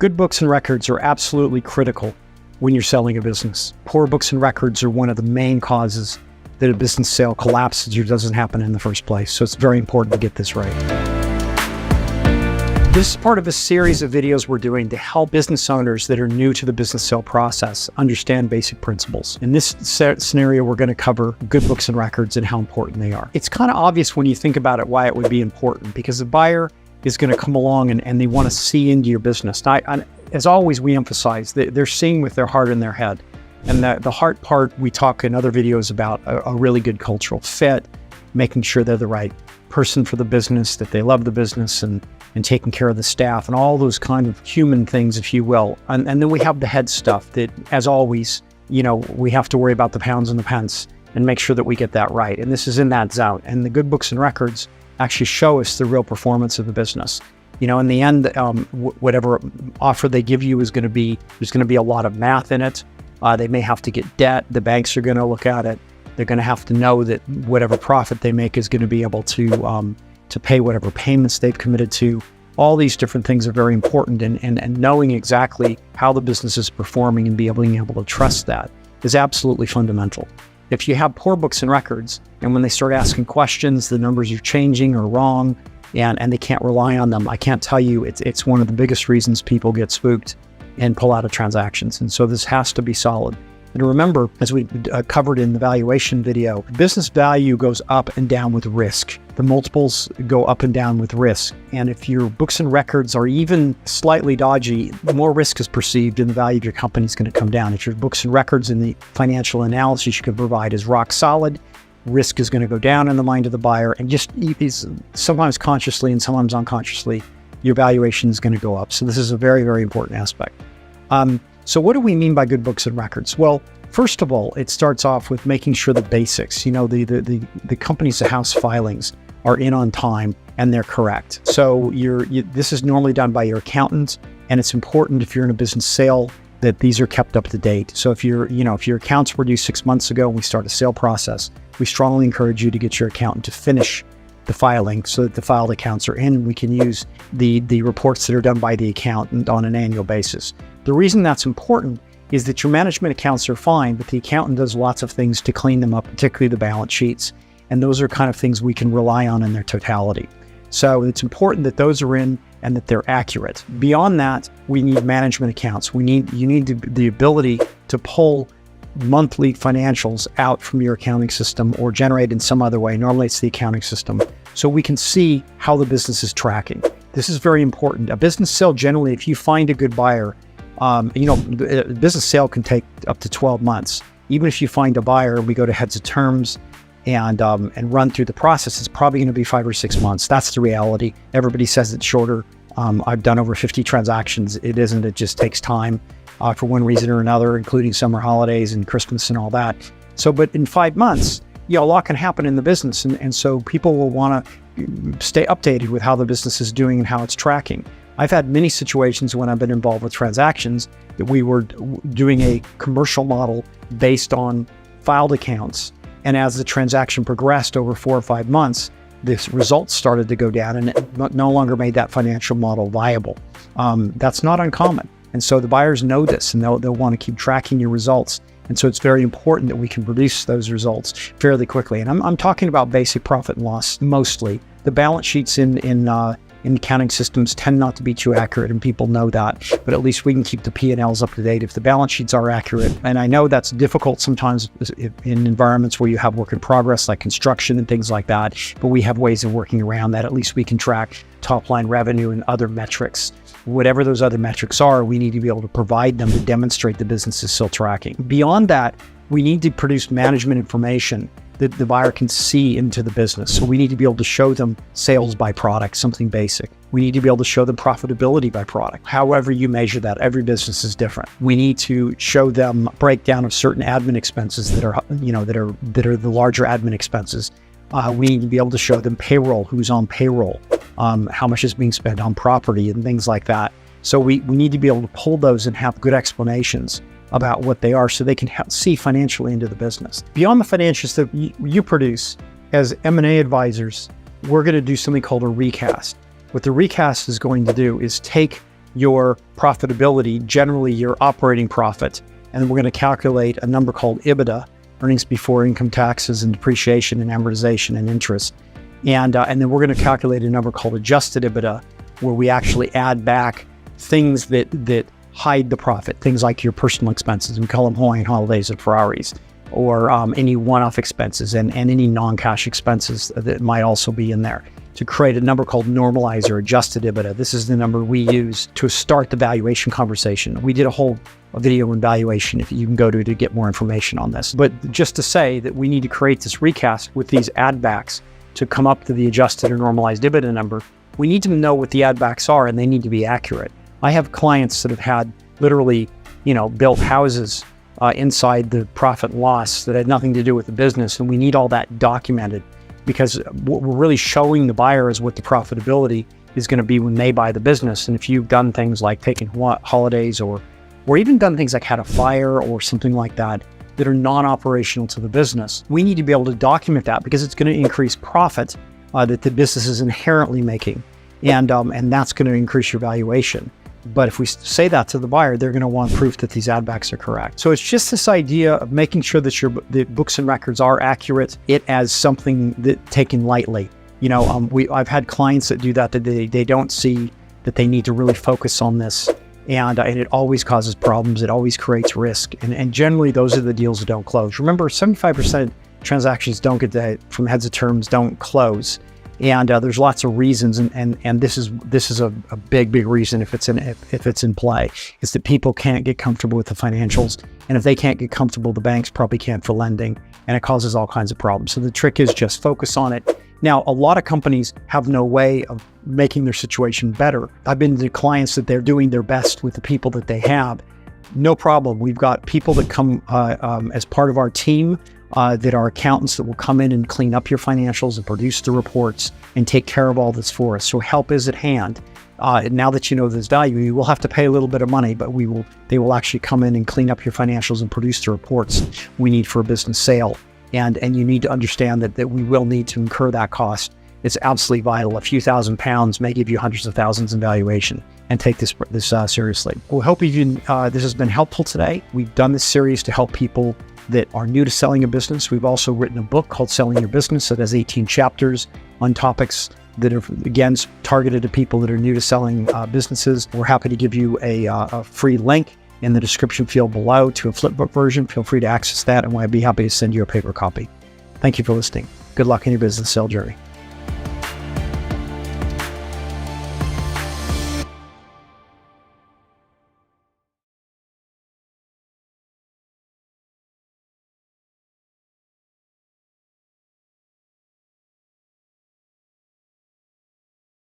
Good books and records are absolutely critical when you're selling a business. Poor books and records are one of the main causes that a business sale collapses or doesn't happen in the first place. So it's very important to get this right. This is part of a series of videos we're doing to help business owners that are new to the business sale process understand basic principles. In this scenario, we're going to cover good books and records and how important they are. It's kind of obvious when you think about it why it would be important, because the buyer is going to come along and they want to see into your business. As always, we emphasize that they're seeing with their heart and their head. And the heart part, we talk in other videos about a really good cultural fit, making sure they're the right person for the business, that they love the business and taking care of the staff and all those kind of human things, if you will. And then we have the head stuff that, as always, we have to worry about the pounds and the pence and make sure that we get that right. And this is in that zone. And the good books and records actually show us the real performance of the business. In the end, whatever offer they give you there's going to be a lot of math in it. They may have to get debt. The banks are going to look at it. They're going to have to know that whatever profit they make is going to be able to pay whatever payments they've committed to. All these different things are very important, and knowing exactly how the business is performing and being able to trust that is absolutely fundamental. If you have poor books and records, and when they start asking questions, the numbers are changing or wrong, and they can't rely on them, I can't tell you, it's one of the biggest reasons people get spooked and pull out of transactions. And so this has to be solid. And remember, as we covered in the valuation video, business value goes up and down with risk. The multiples go up and down with risk. And if your books and records are even slightly dodgy, more risk is perceived and the value of your company is going to come down. If your books and records and the financial analysis you can provide is rock solid, risk is going to go down in the mind of the buyer. And just sometimes consciously and sometimes unconsciously, your valuation is going to go up. So this is a very, very important aspect. So what do we mean by good books and records? Well, first of all, it starts off with making sure the basics, the company's house filings are in on time and they're correct. So this is normally done by your accountant, and it's important if you're in a business sale that these are kept up to date. So if your accounts were due 6 months ago and we start a sale process, we strongly encourage you to get your accountant to finish the filing so that the filed accounts are in. We can use the reports that are done by the accountant on an annual basis. The reason that's important is that your management accounts are fine, but the accountant does lots of things to clean them up, particularly the balance sheets. And those are kind of things we can rely on in their totality. So it's important that those are in and that they're accurate. Beyond that, we need management accounts. You need the ability to pull monthly financials out from your accounting system or generate in some other way. Normally it's the accounting system. So we can see how the business is tracking. This is very important. A business sale, generally, if you find a good buyer, a business sale can take up to 12 months. Even if you find a buyer, we go to heads of terms and run through the process, it's probably going to be 5 or 6 months. That's the reality. Everybody says it's shorter. I've done over 50 transactions. It isn't. It just takes time for one reason or another, including summer holidays and Christmas and all that. So, but in 5 months, a lot can happen in the business. And so people will want to stay updated with how the business is doing and how it's tracking. I've had many situations when I've been involved with transactions that we were doing a commercial model based on filed accounts. And as the transaction progressed over 4 or 5 months, the results started to go down and it no longer made that financial model viable. That's not uncommon. And so the buyers know this and they'll want to keep tracking your results. And so it's very important that we can produce those results fairly quickly. And I'm talking about basic profit and loss mostly. The balance sheets in accounting systems tend not to be too accurate, and people know that, but at least we can keep the P&Ls up to date if the balance sheets are accurate. And I know that's difficult sometimes in environments where you have work in progress, like construction and things like that, but we have ways of working around that. At least we can track top line revenue and other metrics. Whatever those other metrics are, we need to be able to provide them to demonstrate the business is still tracking. Beyond that, we need to produce management information that the buyer can see into the business. So we need to be able to show them sales by product, something basic. We need to be able to show them profitability by product. However you measure that, every business is different. We need to show them breakdown of certain admin expenses that are the larger admin expenses. We need to be able to show them payroll, who's on payroll, how much is being spent on property and things like that. So we need to be able to pull those and have good explanations about what they are so they can see financially into the business. Beyond the financials that you produce as M&A advisors, we're going to do something called a recast. What the recast is going to do is take your profitability, generally your operating profit, and then we're going to calculate a number called EBITDA, earnings before income taxes and depreciation and amortization and interest. And then we're going to calculate a number called adjusted EBITDA, where we actually add back things that hide the profit, things like your personal expenses. We call them Hawaiian holidays and Ferraris, or any one-off expenses and any non-cash expenses that might also be in there, to create a number called normalized or adjusted EBITDA. This is the number we use to start the valuation conversation. We did a whole video on valuation if you can go to get more information on this. But just to say that we need to create this recast with these add backs to come up to the adjusted or normalized EBITDA number. We need to know what the add backs are, and they need to be accurate. I have clients that have had literally, built houses inside the profit and loss that had nothing to do with the business, and we need all that documented, because what we're really showing the buyer is what the profitability is going to be when they buy the business. And if you've done things like taking holidays or even done things like had a fire or something like that are non-operational to the business, we need to be able to document that, because it's going to increase profit that the business is inherently making, and that's going to increase your valuation. But if we say that to the buyer, they're going to want proof that these add backs are correct. So it's just this idea of making sure that the books and records are accurate, it as something that taken lightly. I've had clients that do that they don't see that they need to really focus on this, and it always causes problems. It always creates risk, and generally those are the deals that don't close. Remember, 75% of transactions don't get from heads of terms don't close. And there's lots of reasons, and this is a big reason if it's in play, is that people can't get comfortable with the financials, and if they can't get comfortable, the banks probably can't for lending, and it causes all kinds of problems. So the trick is just focus on it. Now, a lot of companies have no way of making their situation better. I've been to clients that they're doing their best with the people that they have. No problem. We've got people that come as part of our team. That are accountants that will come in and clean up your financials and produce the reports and take care of all this for us. So help is at hand. Now that you know there's value, you will have to pay a little bit of money, but they will actually come in and clean up your financials and produce the reports we need for a business sale. And you need to understand that we will need to incur that cost. It's absolutely vital. A few £1,000s may give you hundreds of thousands in valuation, and take this seriously. We hope this has been helpful today. We've done this series to help people that are new to selling a business. We've also written a book called Selling Your Business that has 18 chapters on topics that are, again, targeted to people that are new to selling businesses. We're happy to give you a free link in the description field below to a flipbook version. Feel free to access that, and I'd be happy to send you a paper copy. Thank you for listening. Good luck in your business sale journey.